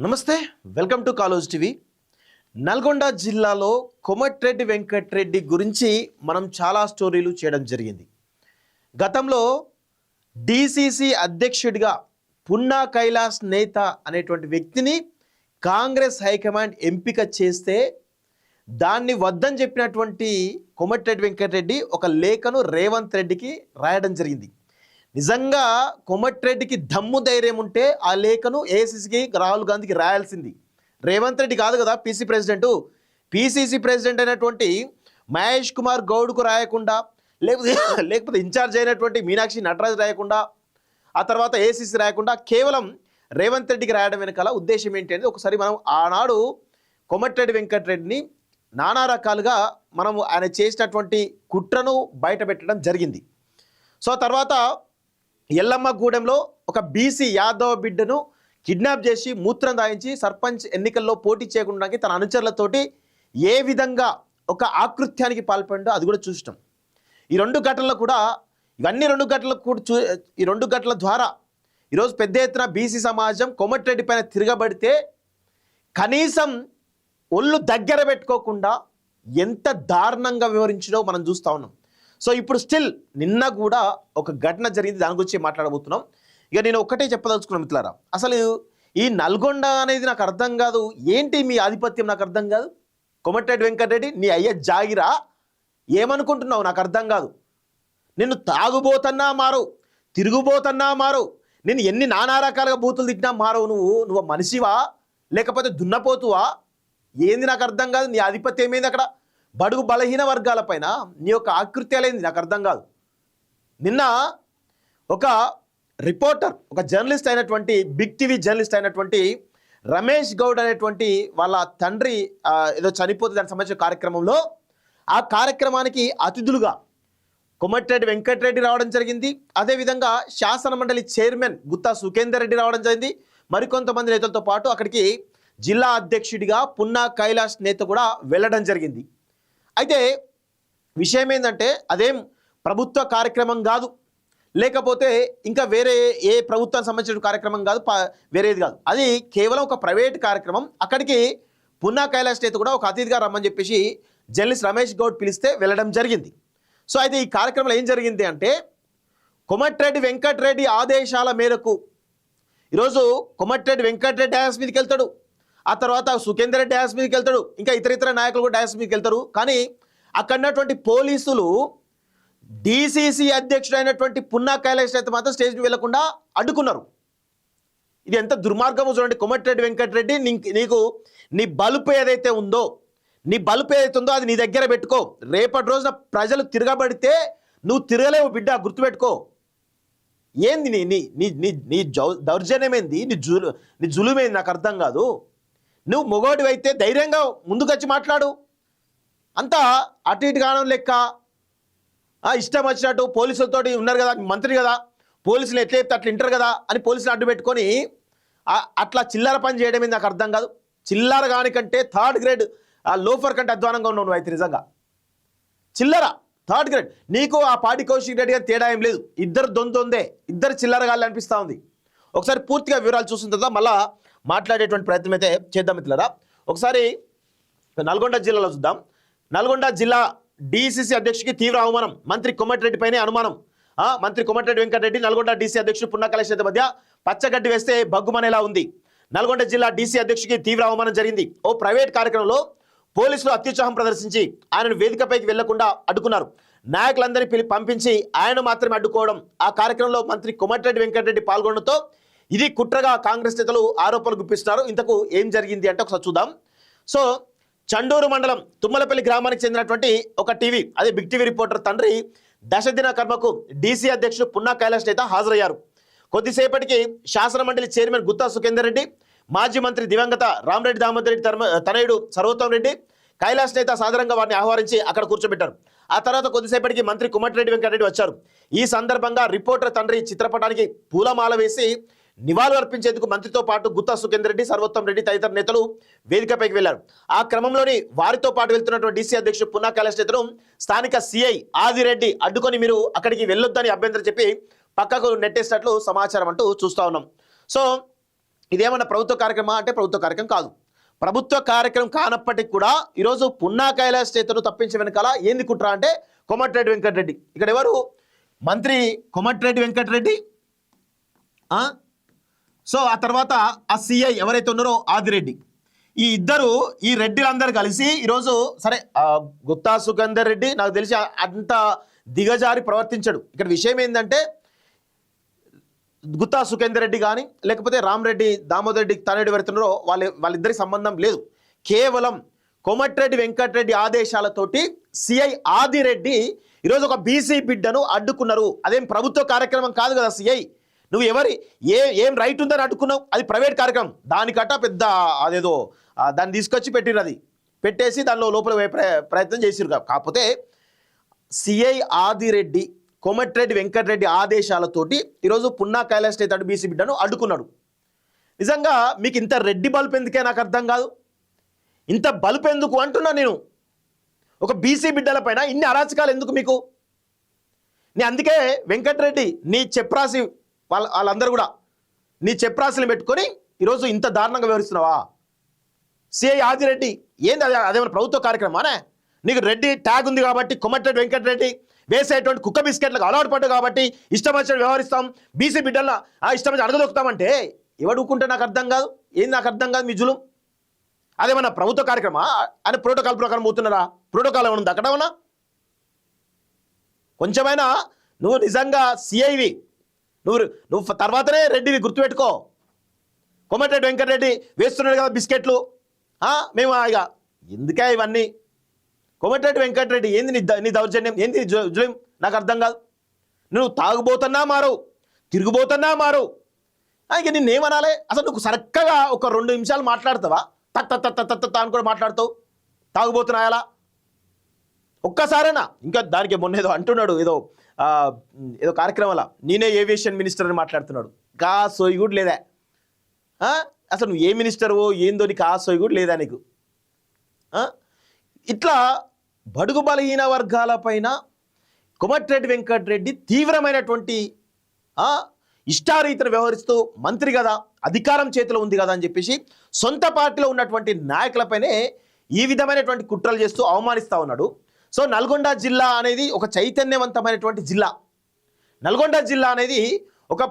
నమస్తే, welcome to college TV. Nalgonda జిల్లాలో కోమటిరెడ్డి వెంకటరెడ్డి గురించి మనం చాలా స్టోరీలు చేయడం జరిగింది. గతంలో డిసిసి అధ్యక్షుడిగా పున్నా కైలాస్ నేత అనేటువంటి వ్యక్తిని కాంగ్రెస్ హైకమాండ్ ఎంపిక చేస్తే దాన్ని వద్దని చెప్పినటువంటి కోమటిరెడ్డి వెంకటరెడ్డి ఒక లేఖను రేవంత్ రెడ్డికి రాయడం జరిగింది. నిజంగా కోమటిరెడ్డికి దమ్ము ధైర్యం ఉంటే ఆ లేఖను ఏఐసిసికి రాహుల్ గాంధీకి రాయాల్సింది. రేవంత్ రెడ్డి కాదు కదా పిసిసి ప్రెసిడెంట్ అయినటువంటి మహేష్ కుమార్ గౌడ్కు రాయకుండా, లేకపోతే ఇన్ఛార్జ్ అయినటువంటి మీనాక్షి నటరాజ్ రాయకుండా, ఆ తర్వాత ఏఐసిసి రాయకుండా కేవలం రేవంత్ రెడ్డికి రాయడం వెనకాల ఉద్దేశం ఏంటి అనేది ఒకసారి మనం ఆనాడు కోమటిరెడ్డి వెంకటరెడ్డిని నానా రకాలుగా మనము ఆయన చేసినటువంటి కుట్రను బయట పెట్టడం జరిగింది. సో తర్వాత ఎల్లమ్మగూడెంలో ఒక బీసీ యాదవ బిడ్డను కిడ్నాప్ చేసి మూత్రం దాయించి సర్పంచ్ ఎన్నికల్లో పోటీ చేయకుండా తన అనుచరులతోటి ఏ విధంగా ఒక ఆకృత్యానికి పాల్పడిందో అది కూడా చూసినాం. ఈ రెండు ఘటనల ద్వారా ఈరోజు పెద్ద ఎత్తున బీసీ సమాజం కోమటిరెడ్డి పైన తిరగబడితే కనీసం ఒళ్ళు దగ్గర పెట్టుకోకుండా ఎంత దారుణంగా వివరించినో మనం చూస్తూ ఉన్నాం. సో ఇప్పుడు స్టిల్ నిన్న కూడా ఒక ఘటన జరిగింది, దాని గురించి మాట్లాడబోతున్నాం. ఇక నేను ఒక్కటే చెప్పదలుచుకున్నాను మిత్రులారా, అసలు ఈ నల్గొండ అనేది నాకు అర్థం కాదు. ఏంటి మీ ఆధిపత్యం నాకు అర్థం కాదు. కోమటిరెడ్డి వెంకటరెడ్డి నీ అయ్య జాగిరా, ఏమనుకుంటున్నావు నాకు అర్థం కాదు. నిన్ను తాగుబోతన్నా మారవు, తిరుగుబోతన్నా మారవు, నేను ఎన్ని నానా రకాలుగా బూతులు తిట్టినా మారవు. నువ్వు మనిషివా లేకపోతే దున్నపోతువా? ఏంది నాకు అర్థం కాదు. నీ ఆధిపత్యం ఏంది అక్కడ? బడుగు బలహీన వర్గాల పైన నీ యొక్క ఆకృత్యాలేంది నాకు అర్థం కాదు. నిన్న ఒక రిపోర్టర్, ఒక జర్నలిస్ట్ అయినటువంటి బిగ్ టీవీ జర్నలిస్ట్ అయినటువంటి రమేష్ గౌడ్ అనేటువంటి వాళ్ళ తండ్రి ఏదో చనిపోతే దానికి సంబంధించిన కార్యక్రమంలో, ఆ కార్యక్రమానికి అతిథులుగా కోమటిరెడ్డి వెంకటరెడ్డి రావడం జరిగింది. అదేవిధంగా శాసన మండలి చైర్మన్ గుత్తా సుఖేందర్ రెడ్డి రావడం జరిగింది. మరికొంతమంది నేతలతో పాటు అక్కడికి జిల్లా అధ్యక్షుడిగా పున్నా కైలాస్ నేత కూడా వెళ్ళడం జరిగింది. అయితే విషయం ఏంటంటే అదేం ప్రభుత్వ కార్యక్రమం కాదు, లేకపోతే ఇంకా వేరే ఏ ప్రభుత్వానికి సంబంధించిన కార్యక్రమం కాదు, వేరేది కాదు. అది కేవలం ఒక ప్రైవేట్ కార్యక్రమం. అక్కడికి పున్నా కైలాస్ నేత కూడా ఒక అతిథిగా రమ్మని చెప్పేసి జర్నలిస్ట్ రమేష్ గౌడ్ పిలిస్తే వెళ్ళడం జరిగింది. సో అయితే ఈ కార్యక్రమంలో ఏం జరిగింది అంటే, కోమటిరెడ్డి వెంకటరెడ్డి ఆదేశాల మేరకు ఈరోజు కోమటిరెడ్డి వెంకటరెడ్డి డ్యాన్స్ మీదకి వెళ్తాడు, ఆ తర్వాత సుఖేందర్ రెడ్డి డ్యాన్స్ మీదకి వెళ్తాడు, ఇంకా ఇతర నాయకులు కూడా డ్యాన్స్ మీదకి వెళ్తారు. కానీ అక్కడ ఉన్నటువంటి పోలీసులు డిసిసి అధ్యక్షుడు అయినటువంటి పున్నా కైలాస్ అయితే మాత్రం స్టేజ్ మీద వెళ్లకుండా అడ్డుకున్నారు. ఇది ఎంత దుర్మార్గమో చూడండి. కోమటిరెడ్డి వెంకటరెడ్డి నీకు నీ బలుపు ఏదైతే ఉందో అది నీ దగ్గర పెట్టుకో. రేపటి రోజున ప్రజలు తిరగబడితే నువ్వు తిరగలేవు బిడ్డ, గుర్తుపెట్టుకో. ఏంది నీ దౌర్జన్యమేంది, నీ జులుమేంది నాకు అర్థం కాదు. నువ్వు మొగోడివి అయితే ధైర్యంగా ముందుకొచ్చి మాట్లాడు. అంతా అటు ఇటు కావడం లెక్క ఇష్టం వచ్చినట్టు పోలీసులతో ఉన్నారు కదా, మంత్రి కదా, పోలీసులు ఎట్లా చెప్తే అట్లా వింటారు కదా అని పోలీసులు అడ్డు పెట్టుకొని అట్లా చిల్లర పని చేయడమే నాకు అర్థం కాదు. చిల్లర కానికంటే థర్డ్ గ్రేడ్ లోఫర్ కంటే అధ్వానంగా ఉన్నావు నువ్వు అయితే. నిజంగా చిల్లర థర్డ్ గ్రేడ్. నీకు ఆ పాడి కౌశిక్ రెడ్డి గారు తేడా ఏం లేదు, ఇద్దరు దొందే, ఇద్దరు చిల్లరగాళ్ళు అనిపిస్తూ ఉంది. ఒకసారి పూర్తిగా వివరాలు చూసిన తర్వాత మళ్ళా మాట్లాడేటువంటి ప్రయత్నం అయితే చేద్దాం మిత్రులారా. ఒకసారి నల్గొండ జిల్లాలో చూద్దాం. నల్గొండ జిల్లా డిసిసి అధ్యక్షుడికి తీవ్ర అవమానం, మంత్రి కోమటిరెడ్డి పైనే అనుమానం. మంత్రి కోమటిరెడ్డి వెంకటరెడ్డి నల్గొండ డీసీ అధ్యక్షుడు పున్నా కైలాస్ నేత మధ్య పచ్చగడ్డి వేస్తే బగ్గుమనేలా ఉంది. నల్గొండ జిల్లా డీసీ అధ్యక్షుడికి తీవ్ర అవమానం జరిగింది. ఓ ప్రైవేట్ కార్యక్రమంలో పోలీసులు అత్యుత్సాహం ప్రదర్శించి ఆయనను వేదికపైకి వెళ్లకుండా అడ్డుకున్నారు. నాయకులందరినీ పంపించి ఆయన మాత్రమే అడ్డుకోవడం. ఆ కార్యక్రమంలో మంత్రి కోమటిరెడ్డి వెంకటరెడ్డి పాల్గొనడంతో ఇది కుట్రగా కాంగ్రెస్ నేతలు ఆరోపణలు గుప్పిస్తున్నారు. ఇంతకు ఏం జరిగింది అంటే ఒకసారి చూద్దాం. సో చండూరు మండలం తుమ్మలపల్లి గ్రామానికి చెందినటువంటి ఒక టీవీ, అదే బిగ్ టీవీ రిపోర్టర్ తండ్రి దశదిన కర్మకు డీసీ అధ్యక్షుడు పున్నా కైలాస్ నేత హాజరయ్యారు. కొద్దిసేపటికి శాసన మండలి చైర్మన్ గుత్తా సుఖేందర్ రెడ్డి, మాజీ మంత్రి దివంగత రామరెడ్డి దామోదర్ రెడ్డి తనయుడు సర్వోత్తమ్ రెడ్డి, కైలాస్ నేత సాధారణంగా వారిని ఆహ్వానించి అక్కడ కూర్చోబెట్టారు. ఆ తర్వాత కొద్దిసేపటికి మంత్రి కోమటిరెడ్డి వెంకటరెడ్డి వచ్చారు. ఈ సందర్భంగా రిపోర్టర్ తండ్రి చిత్రపటానికి పూలమాల వేసి నివాళులు అర్పించేందుకు మంత్రితో పాటు గుత్తా సుఖేందర్ రెడ్డి, సర్వోత్తమ్ రెడ్డి తదితర నేతలు వేదికపైకి వెళ్లారు. ఆ క్రమంలోని వారితో పాటు వెళ్తున్నటువంటి డీసీ అధ్యక్షుడు పున్నా కైలాస్ నేతను స్థానిక సిఐ ఆదిరెడ్డి అడ్డుకొని మీరు అక్కడికి వెళ్ళొద్దని అభ్యంతరం చెప్పి పక్కకు నెట్టేసినట్లు సమాచారం అంటూ చూస్తా ఉన్నాం. సో ఇదేమన్నా ప్రభుత్వ కార్యక్రమా అంటే ప్రభుత్వ కార్యక్రమం కాదు. ప్రభుత్వ కార్యక్రమం కానప్పటికి కూడా ఈరోజు పున్నా కైలాస్ నేతను తప్పించే వెనకాల ఏంది కుట్ర అంటే కోమటిరెడ్డి వెంకటరెడ్డి. ఇక్కడ ఎవరు మంత్రి కోమటిరెడ్డి వెంకటరెడ్డి, సో ఆ తర్వాత ఆ సిఐ ఎవరైతే ఉన్నారో ఆదిరెడ్డి, ఈ ఇద్దరు ఈ రెడ్డిలందరూ కలిసి ఈరోజు సరే గుత్తా సుఖేందర్ రెడ్డి నాకు తెలిసి అంత దిగజారి ప్రవర్తించడు. ఇక్కడ విషయం ఏంటంటే గుత్తా సుఖేందర్ రెడ్డి కానీ లేకపోతే రామరెడ్డి దామోదర్ రెడ్డి తనరెడ్డి ఎవరుతున్నారో వాళ్ళిద్దరికి సంబంధం లేదు. కేవలం కోమటిరెడ్డి వెంకటరెడ్డి ఆదేశాలతోటి సిఐ ఆదిరెడ్డి ఈరోజు ఒక బీసీ బిడ్డను అడ్డుకున్నారు. అదేం ప్రభుత్వ కార్యక్రమం కాదు కదా సిఐ, నువ్వు ఏం రైట్ ఉందని అడ్డుకున్నావు, అది ప్రైవేట్ కార్యక్రమం. దానికట పెద్ద అదేదో దాన్ని తీసుకొచ్చి పెట్టిరు, అది పెట్టేసి దానిలో లోపల ప్రయత్నం చేసిరు. కాకపోతే సిఐ ఆదిరెడ్డి కోమటిరెడ్డి వెంకటరెడ్డి ఆదేశాలతోటి ఈరోజు పున్నా కైలాస్ నేత బీసీ బిడ్డను అడ్డుకున్నాడు. నిజంగా మీకు ఇంత రెడ్డి బల్బు ఎందుకే నాకు అర్థం కాదు. ఇంత బల్బు ఎందుకు అంటున్నా నేను. ఒక బీసీ బిడ్డల పైన ఇన్ని అరాచకాలు ఎందుకు మీకు? అందుకే వెంకటరెడ్డి నీ చెప్రాసి వాళ్ళందరూ కూడా నీ చెప్రాసిని పెట్టుకొని ఈరోజు ఇంత దారుణంగా వివరిస్తున్నావా? సిఐ ఆదిరెడ్డి ఏంది అదేమైనా ప్రభుత్వ కార్యక్రమానే? నీకు రెడ్డి ట్యాగ్ ఉంది కాబట్టి కోమటిరెడ్డి వెంకటరెడ్డి వేసేటువంటి కుక్క బిస్కెట్లకు అలవాటు పడ్డు కాబట్టి ఇష్టం వచ్చినట్టు వ్యవహరిస్తాం, బీసీ బిడ్డల ఇష్టం వచ్చి అడగదొక్కుతామంటే ఎవడు ఊరుకుంటే నాకు అర్థం కాదు. ఏంది నాకు అర్థం కాదు మీ జులుం. అదేమన్నా ప్రభుత్వ కార్యక్రమా అని ప్రోటోకాల్ ప్రకారం పోతున్నారా? ప్రోటోకాల్ ఏమైనా ఉంది అక్కడ ఉన్నా? కొంచెమైనా నువ్వు నిజంగా సిఐవి, నువ్వు తర్వాతనే రెడ్డివి గుర్తుపెట్టుకో. కోమటిరెడ్డి వెంకటరెడ్డి వేస్తున్నాడు కదా బిస్కెట్లు, మేము ఇక ఎందుకే ఇవన్నీ? కోమటిరెడ్డి వెంకటరెడ్డి ఏంది నీ దౌర్జన్యం, ఏంది జులిం నాకు అర్థం కాదు. నువ్వు తాగుబోతున్నా మారవు, తిరుగుబోతున్నా మారవు. ఇక నిన్నేమనాలి అసలు? నువ్వు సరక్కగా ఒక 2 నిమిషాలు మాట్లాడతావా? తత్త అని కూడా మాట్లాడతావు తాగుబోతున్నాయలా ఒక్కసారేనా? ఇంకా దానికి మొన్న ఏదో అంటున్నాడు, ఏదో కార్యక్రమాల నేనే ఏవియేషన్ మినిస్టర్ అని మాట్లాడుతున్నాడు. కా సోయి కూడా లేదా అసలు? నువ్వు ఏ మినిస్టర్వో ఏందో నీకు ఆ సోయి కూడా లేదా నీకు? ఇట్లా బడుగు బలహీన వర్గాల పైన కోమటిరెడ్డి వెంకటరెడ్డి తీవ్రమైనటువంటి ఇష్టారీతిని వ్యవహరిస్తూ మంత్రి కదా, అధికారం చేతిలో ఉంది కదా అని చెప్పేసి సొంత పార్టీలో ఉన్నటువంటి నాయకులపైనే ఈ విధమైనటువంటి కుట్రలు చేస్తూ అవమానిస్తూ ఉన్నాడు. సో నల్గొండ జిల్లా అనేది ఒక చైతన్యవంతమైనటువంటి జిల్లా. నల్గొండ జిల్లా అనేది ఒక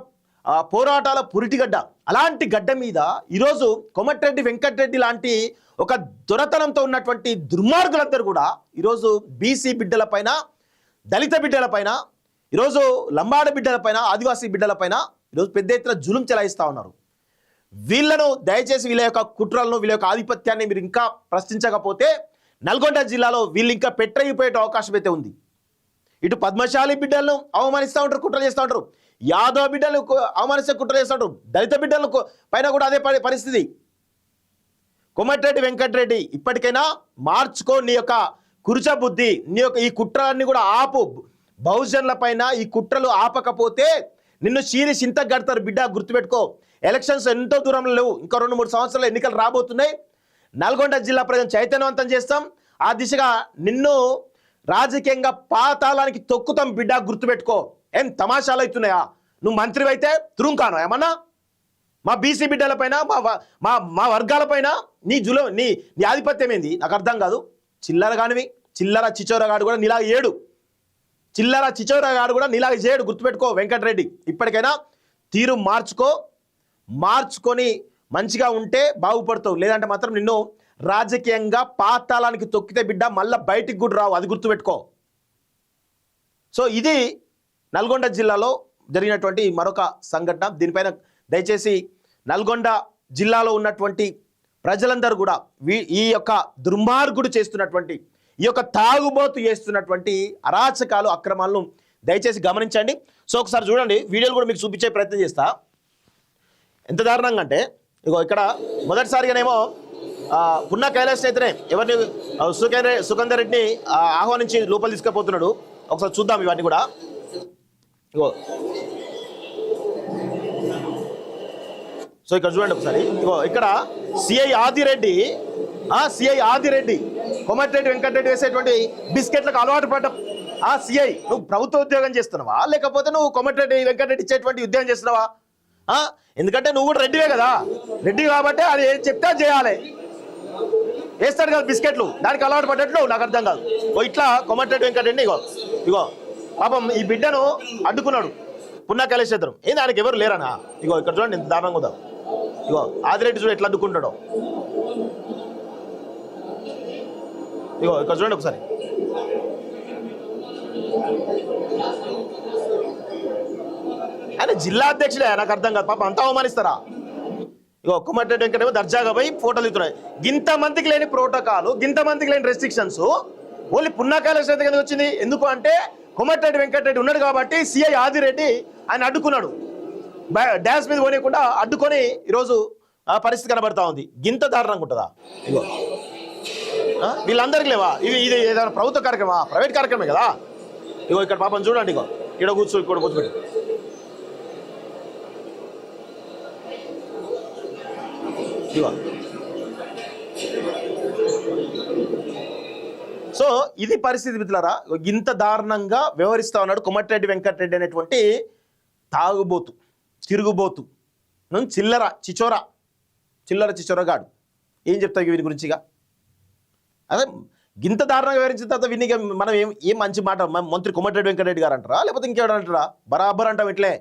పోరాటాల పురిటిగడ్డ. అలాంటి గడ్డ మీద ఈరోజు కోమటిరెడ్డి వెంకటరెడ్డి లాంటి ఒక దొరతనంతో ఉన్నటువంటి దుర్మార్గులందరూ కూడా ఈరోజు బీసీ బిడ్డలపైన, దళిత బిడ్డలపైన, ఈరోజు లంబాడ బిడ్డలపైన, ఆదివాసీ బిడ్డలపైన ఈరోజు పెద్ద ఎత్తున జులుం చెలాయిస్తూ ఉన్నారు. వీళ్ళను దయచేసి వీళ్ళ యొక్క కుట్రలను, వీళ్ళ యొక్క ఆధిపత్యాన్ని మీరు ఇంకా ప్రశ్నించకపోతే నల్గొండ జిల్లాలో వీళ్ళు ఇంకా పెట్టయిపోయే అవకాశం అయితే ఉంది. ఇటు పద్మశాలి బిడ్డలను అవమానిస్తూ ఉంటారు, కుట్రలు చేస్తూ ఉంటారు. యాదవ బిడ్డలను అవమానిస్తే కుట్రలు చేస్తూ ఉంటారు. దళిత బిడ్డల పైన కూడా అదే పరిస్థితి. కోమటిరెడ్డి వెంకటరెడ్డి ఇప్పటికైనా మార్చుకో నీ యొక్క కురుచ బుద్ధి, నీ యొక్క ఈ కుట్రలన్నీ కూడా ఆపు. బహుజనుల పైన ఈ కుట్రలు ఆపకపోతే నిన్ను చీరి చింత గడతారు బిడ్డ, గుర్తుపెట్టుకో. ఎలక్షన్స్ ఎంతో దూరంలో లేవు, ఇంకా 2-3 సంవత్సరాలు ఎన్నికలు రాబోతున్నాయి. నల్గొండ జిల్లా ప్రజలను చైతన్యవంతం చేస్తాం. ఆ దిశగా నిన్ను రాజకీయంగా పాతాళానికి తొక్కుతాం బిడ్డ, గుర్తుపెట్టుకో. ఏం తమాషాలు అవుతున్నాయా? నువ్వు మంత్రివి అయితే తురుంకాను ఏమన్నా? మా బీసీ బిడ్డల పైన, మా వర్గాల పైన నీ ఆధిపత్యం ఏంది నాకు అర్థం కాదు. చిల్లర కానివి, చిల్లర చిచోరగాడు కూడా నీలాగా ఏడు, చిల్లర చిచోరగాడు కూడా నీలాగా చేయడు, గుర్తుపెట్టుకో వెంకటరెడ్డి. ఇప్పటికైనా తీరు మార్చుకొని మంచిగా ఉంటే బాగుపడతావు. లేదంటే మాత్రం నిన్ను రాజకీయంగా పాతాళానికి తొక్కితే బిడ్డ మళ్ళీ బయటికి కూడా రావు, అది గుర్తుపెట్టుకో. సో ఇది నల్గొండ జిల్లాలో జరిగినటువంటి మరొక సంఘటన. దీనిపైన దయచేసి నల్గొండ జిల్లాలో ఉన్నటువంటి ప్రజలందరూ కూడా ఈ యొక్క దుర్మార్గుడు చేస్తున్నటువంటి, ఈ యొక్క తాగుబోతు చేస్తున్నటువంటి అరాచకాలు, అక్రమాలను దయచేసి గమనించండి. సో ఒకసారి చూడండి, వీడియోలు కూడా మీకు చూపించే ప్రయత్నం చేస్తా. ఎంత దారుణంగా అంటే ఇగో ఇక్కడ మొదటిసారిగానేమో పున్నా కైలాస్ నేతనే ఎవరిని సుఖేందర్ రెడ్డిని ఆహ్వానించి లోపల తీసుకుపోతున్నాడు. ఒకసారి చూద్దాం ఇవన్నీ కూడా. ఇగో సో ఇక్కడ చూడండి ఒకసారి. ఇగో ఇక్కడ సిఐ ఆదిరెడ్డి కోమటిరెడ్డి వెంకటరెడ్డి వేసేటువంటి బిస్కెట్లకు అలవాటు పడ్డ సిఐ, నువ్వు ప్రభుత్వ ఉద్యోగం చేస్తున్నావా లేకపోతే నువ్వు కోమటిరెడ్డి వెంకటరెడ్డి ఇచ్చేటువంటి ఉద్యోగం చేస్తున్నావా? ఎందుకంటే నువ్వు కూడా రెడ్డివే కదా, రెడ్డి కాబట్టి అది ఏం చెప్తే అది చేయాలి. వేస్తాడు కదా బిస్కెట్లు, దానికి అలవాటు పడ్డట్లు నాకు అర్థం కాదు. ఇట్లా కోమటిరెడ్డి వెంకటరెడ్డి ఇగో ఇగో పాపం ఈ బిడ్డను అడ్డుకున్నాడు పున్నా కైలాసేశ్వరం. ఏంది ఆయనకి ఎవరు లేరనా? ఇగో ఇక్కడ చూడండి ఎంత దారుణంగా ఉందా. ఇగో ఆదిరెడ్డి చూడు ఎట్లా అడ్డుకుంటాడో. ఇగో ఇక్కడ చూడండి ఒకసారి. ఆయన జిల్లా అధ్యక్షుడే, నాకు అర్థం కాదు. పాపం అంతా అవమానిస్తారా? ఇగో కోమటిరెడ్డి వెంకటేమో దర్జాగా పోయి ఫోటోలు ఇస్తున్నాయి. గింతమందికి లేని ప్రోటోకాల్, గింతమందికి లేని రెస్ట్రిక్షన్స్ ఓన్లీ పున్నా కైలాసేశ్వరం కింద వచ్చింది. ఎందుకు అంటే కోమటిరెడ్డి వెంకటరెడ్డి ఉన్నాడు కాబట్టి సిఐ ఆదిరెడ్డి ఆయన అడ్డుకున్నాడు. డ్యాన్స్ మీద పోనీయకుండా అడ్డుకొని ఈరోజు ఆ పరిస్థితి కనబడతా ఉంది. గింత దారుణంగా ఉంటుందా? ఇగో వీళ్ళందరికీ లేవా? ఇది ఏదైనా ప్రభుత్వ కార్యక్రమా? ప్రైవేట్ కార్యక్రమే కదా. ఇగో ఇక్కడ పాపం చూడండి, ఇగో ఇక్కడ కూర్చో, ఇక్కడ కూర్చోబెట్టి. ఇగో సో ఇది పరిస్థితి మిత్రులారా. ఇంత దారుణంగా వ్యవహరిస్తా ఉన్నాడు కోమటిరెడ్డి వెంకటరెడ్డి అనేటువంటి తాగుబోతు, తిరుగుబోతు, చిల్లర చిచోరగాడు. ఏం చెప్తావు వీని గురించిగా? అదే గింత దారుణంగా వివరించిన తర్వాత విని మనం ఏం మంచి మాట మంత్రి కోమటిరెడ్డి వెంకటరెడ్డి గారు అంటారా, లేకపోతే ఇంకేమైనా అంటారా? బరాబర్ అంటాం ఇట్లే.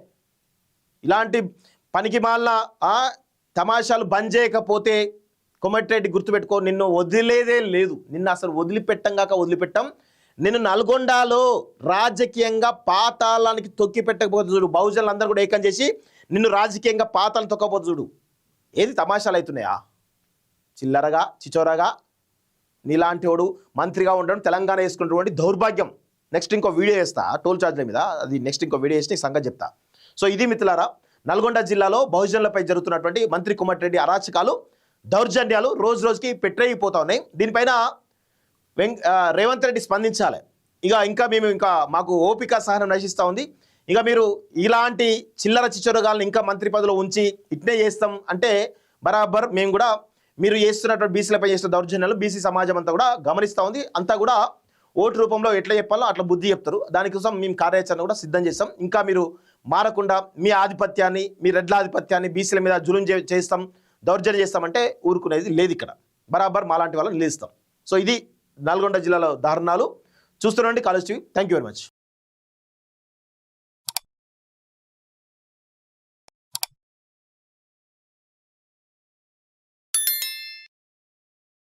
ఇలాంటి పనికి మాలిన తమాషాలు బంద్ చేయకపోతే కోమటిరెడ్డి గుర్తుపెట్టుకో, నిన్ను వదిలేదే లేదు. నిన్ను అసలు వదిలిపెట్టాం. నిన్ను నల్గొండలో రాజకీయంగా పాతాళానికి తొక్కి పెట్టకపోతే చూడు. బహుజనులు అందరూ కూడా ఏకం చేసి నిన్ను రాజకీయంగా పాతాళం తొక్కపోతే చూడు. ఏది తమాషాలు అవుతున్నాయా? చిల్లరగా చిచోరగా నీలాంటి వాడు మంత్రిగా ఉండడం తెలంగాణ వేసుకున్నటువంటి దౌర్భాగ్యం. నెక్స్ట్ ఇంకో వీడియో వేస్తా టోల్ ఛార్జ్ల మీద, అది నెక్స్ట్ ఇంకో వీడియో వేసి సంగతి చెప్తా. సో ఇది మిత్రులారా, నల్గొండ జిల్లాలో బహుజనులపై జరుగుతున్నటువంటి మంత్రి కోమటిరెడ్డి అరాచకాలు, దౌర్జన్యాలు రోజు రోజుకి పెట్టయిపోతా ఉన్నాయి. దీనిపైన రేవంత్ రెడ్డి స్పందించాలి. ఇంకా మాకు ఓపిక సహనం నశిస్తూ ఉంది. ఇక మీరు ఇలాంటి చిల్లర చిచ్చరగాలను ఇంకా మంత్రి పదవిలో ఉంచి ఇట్నే చేస్తాం అంటే బరాబర్ మేము కూడా మీరు చేస్తున్నటువంటి బీసీలపై చేస్తున్న దౌర్జన్యాలు బీసీ సమాజం అంతా కూడా గమనిస్తూ ఉంది. అంతా కూడా ఓటు రూపంలో ఎట్లా చెప్పాలో అట్లా బుద్ధి చెప్తారు. దానికోసం మేము కార్యాచరణ కూడా సిద్ధం చేస్తాం. ఇంకా మీరు మారకుండా మీ ఆధిపత్యాన్ని, మీ రెడ్ల ఆధిపత్యాన్ని బీసీల మీద జులుం చేస్తాం, దౌర్జన్యం చేస్తామంటే ఊరుకునేది లేదు. ఇక్కడ బరాబర్ మాలాంటి వాళ్ళని నిలుస్తాం. సో ఇది నల్గొండ జిల్లాలో దారుణాలు. చూస్తున్నాండి college TV. Thank you very much.